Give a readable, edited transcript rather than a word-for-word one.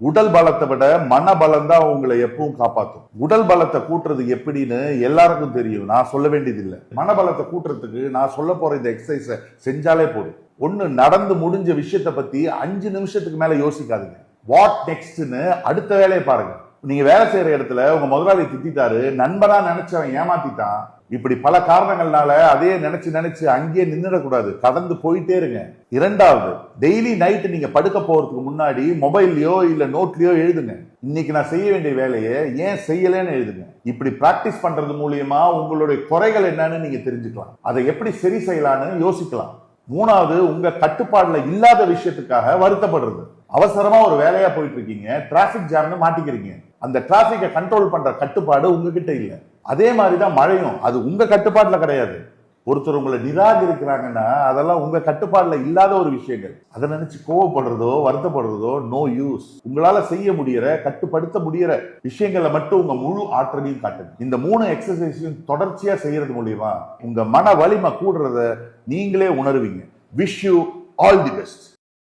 உடல் பலத்தை விட மன பலம் தான் உங்களை எப்பவும் காப்பாற்றும். உடல் பலத்தை கூட்டுறது எப்படின்னு எல்லாருக்கும் தெரியும், நான் சொல்ல வேண்டியது இல்லை. மனபலத்தை கூட்டுறதுக்கு நான் சொல்ல போற இந்த எக்ஸசைஸை செஞ்சாலே போதும். ஒண்ணு, நடந்து முடிஞ்ச விஷயத்தை பத்தி 5 நிமிஷத்துக்கு மேல யோசிக்காதீங்க. வாட் நெக்ஸ்ட்னு அடுத்த வேலையை பாருங்க. நீங்க வேலை செய்யற இடத்துல உங்க முதலாளி திட்டாரு, நண்பனா நினைச்சவன் ஏமாத்திட்டான், இப்படி பல காரணங்கள்னால அதே நினைச்சு அங்கேயே நின்றுடக்கூடாது, கடந்து போயிட்டே இருங்க. இரண்டாவது, டெய்லி நைட் நீங்க படுக்க போறதுக்கு முன்னாடி மொபைல்லயோ இல்ல நோட்லயோ எழுதுங்க, இன்னைக்கு நான் செய்ய வேண்டிய வேலையை ஏன் செய்யலன்னு எழுதுங்க. இப்படி பிராக்டிஸ் பண்றது மூலியமா உங்களுடைய குறைகள் என்னன்னு நீங்க தெரிஞ்சுக்கலாம், அதை எப்படி சரி செய்யலான்னு யோசிக்கலாம். மூணாவது, உங்க கட்டுப்பாடுல இல்லாத விஷயத்துக்காக வருத்தப்படுறது. அவசரமா ஒரு வேலையா போயிட்டு இருக்கீங்க, டிராபிக் ஜாம்னு மாட்டிக்கிறீங்க, அந்த டிராபிக்கை கண்ட்ரோல் பண்ற கட்டுப்பாடு உங்ககிட்ட இல்ல. அதே மாதிரிதான் மழையும், அது உங்க கட்டுப்பாட்டுல கிடையாது. ஒருத்தர் உங்களை நிராகரிக்கிறாங்கன்னா அதெல்லாம் உங்க கட்டுப்பாடுல இல்லாத ஒரு விஷயங்கள். அதை நினைச்சு கோவப்படுறதோ வருத்தப்படுறதோ நோ யூஸ். உங்களால செய்ய முடியற, கட்டுப்படுத்த முடியற விஷயங்களை மட்டும் உங்க முழு ஆற்றலையும் காட்டுங்க. இந்த 3 எக்ஸசைஸையும் தொடர்ச்சியா செய்யறது மூலியமா உங்க மன வலிமை கூடுறத நீங்களே உணர்வீங்க. Wish you all the best.